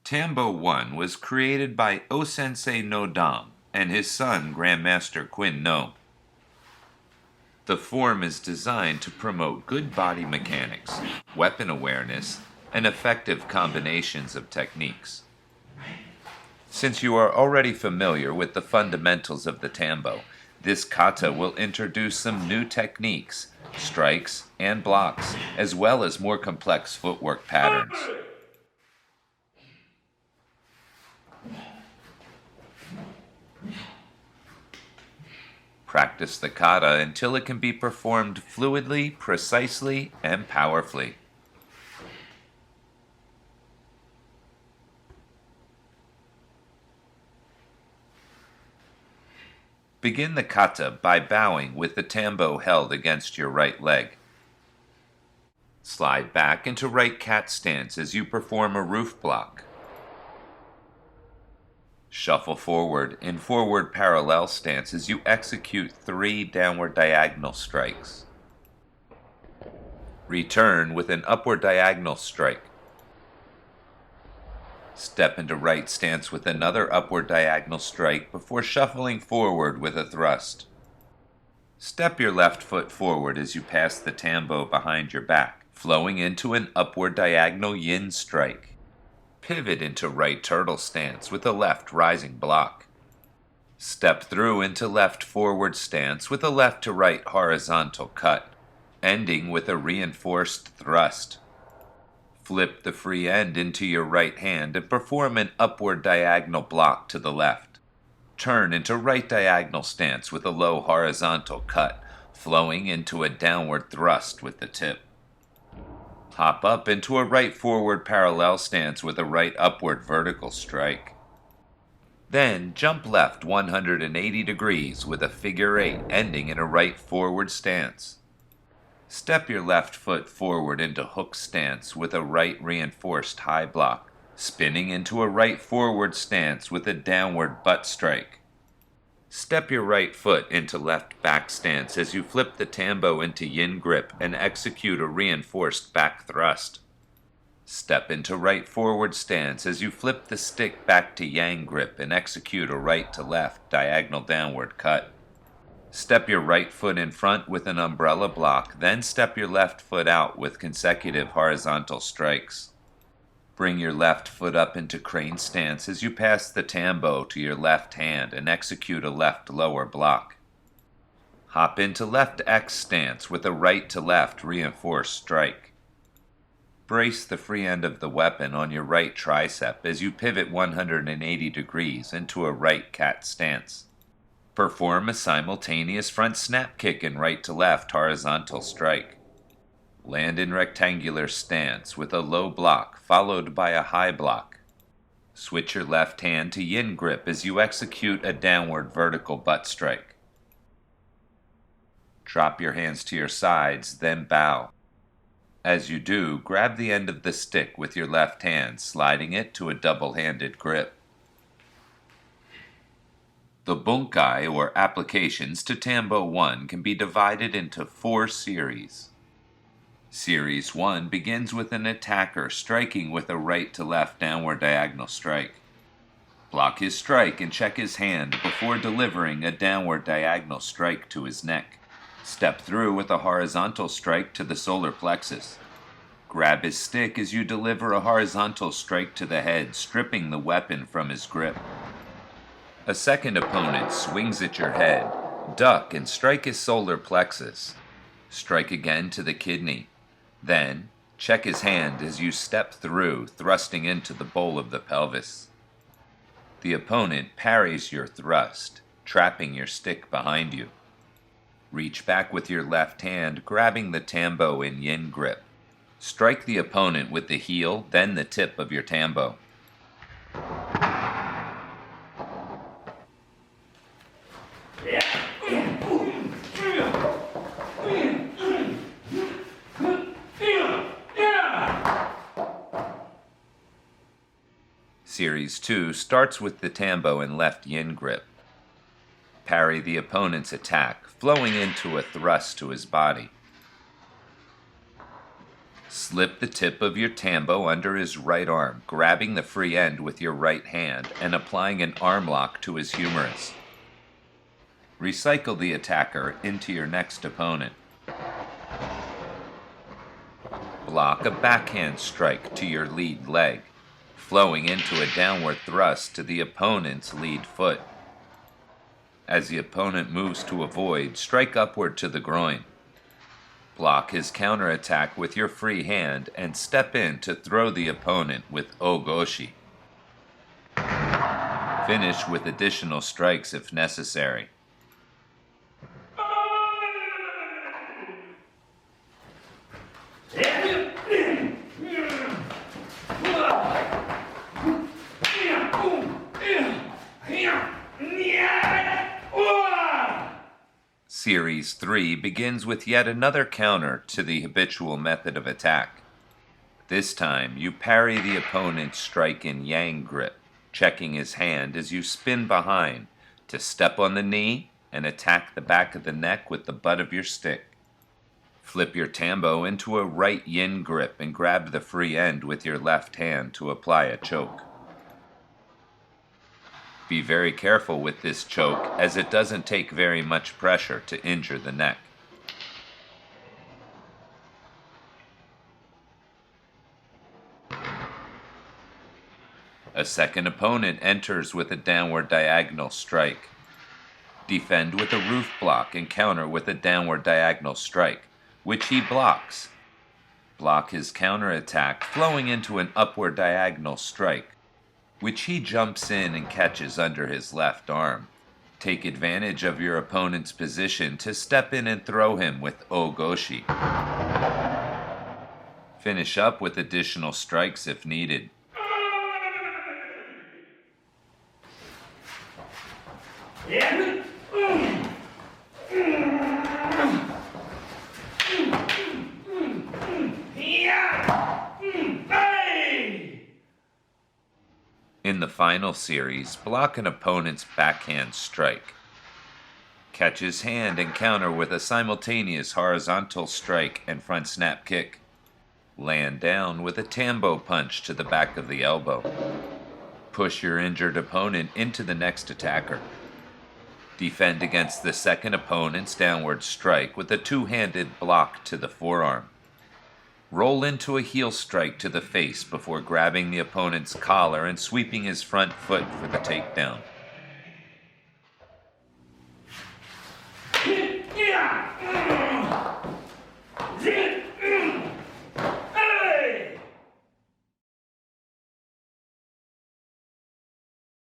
Tambo 1 was created by O-sensei no Dam and his son Grandmaster Quinn No. The form is designed to promote good body mechanics, weapon awareness, and effective combinations of techniques. Since you are already familiar with the fundamentals of the Tambo, this kata will introduce some new techniques, strikes, and blocks, as well as more complex footwork patterns. Practice the kata until it can be performed fluidly, precisely, and powerfully. Begin the kata by bowing with the tambo held against your right leg. Slide back into right cat stance as you perform a roof block. Shuffle forward in forward parallel stance as you execute 3 downward diagonal strikes. Return with an upward diagonal strike. Step into right stance with another upward diagonal strike before shuffling forward with a thrust. Step your left foot forward as you pass the tambo behind your back, flowing into an upward diagonal yin strike. Pivot into right turtle stance with a left rising block. Step through into left forward stance with a left to right horizontal cut, ending with a reinforced thrust. Flip the free end into your right hand and perform an upward diagonal block to the left. Turn into right diagonal stance with a low horizontal cut, flowing into a downward thrust with the tip. Hop up into a right forward parallel stance with a right upward vertical strike. Then jump left 180 degrees with a figure 8 ending in a right forward stance. Step your left foot forward into hook stance with a right reinforced high block, spinning into a right forward stance with a downward butt strike. Step your right foot into left back stance as you flip the tambo into yin grip and execute a reinforced back thrust. Step into right forward stance as you flip the stick back to yang grip and execute a right to left diagonal downward cut. Step your right foot in front with an umbrella block, then step your left foot out with consecutive horizontal strikes. Bring your left foot up into crane stance as you pass the tambo to your left hand and execute a left lower block. Hop into left X stance with a right to left reinforced strike. Brace the free end of the weapon on your right tricep as you pivot 180 degrees into a right cat stance. Perform a simultaneous front snap kick in right to left horizontal strike. Land in rectangular stance with a low block followed by a high block. Switch your left hand to yin grip as you execute a downward vertical butt strike. Drop your hands to your sides, then bow. As you do, grab the end of the stick with your left hand, sliding it to a double-handed grip. The bunkai, or applications to Tambo 1, can be divided into 4 series. Series 1 begins with an attacker striking with a right to left downward diagonal strike. Block his strike and check his hand before delivering a downward diagonal strike to his neck. Step through with a horizontal strike to the solar plexus. Grab his stick as you deliver a horizontal strike to the head, stripping the weapon from his grip. A second opponent swings at your head. Duck and strike his solar plexus. Strike again to the kidney. Then, check his hand as you step through, thrusting into the bowl of the pelvis. The opponent parries your thrust, trapping your stick behind you. Reach back with your left hand, grabbing the tambo in yin grip. Strike the opponent with the heel, then the tip of your tambo. Series 2 starts with the tambo in left yin grip. Parry the opponent's attack, flowing into a thrust to his body. Slip the tip of your Tambo under his right arm, grabbing the free end with your right hand and applying an arm lock to his humerus. Recycle the attacker into your next opponent. Block a backhand strike to your lead leg, flowing into a downward thrust to the opponent's lead foot. As the opponent moves to avoid, strike upward to the groin. Block his counterattack with your free hand and step in to throw the opponent with ogoshi. Finish with additional strikes if necessary. Series 3 begins with yet another counter to the habitual method of attack. This time, you parry the opponent's strike in yang grip, checking his hand as you spin behind to step on the knee and attack the back of the neck with the butt of your stick. Flip your Tambo into a right yin grip and grab the free end with your left hand to apply a choke. Be very careful with this choke, as it doesn't take very much pressure to injure the neck. A second opponent enters with a downward diagonal strike. Defend with a roof block and counter with a downward diagonal strike, which he blocks. Block his counterattack, flowing into an upward diagonal strike, which he jumps in and catches under his left arm. Take advantage of your opponent's position to step in and throw him with ogoshi. Finish up with additional strikes if needed. In the final series, block an opponent's backhand strike. Catch his hand and counter with a simultaneous horizontal strike and front snap kick. Land down with a Tambo punch to the back of the elbow. Push your injured opponent into the next attacker. Defend against the second opponent's downward strike with a two-handed block to the forearm. Roll into a heel strike to the face before grabbing the opponent's collar and sweeping his front foot for the takedown.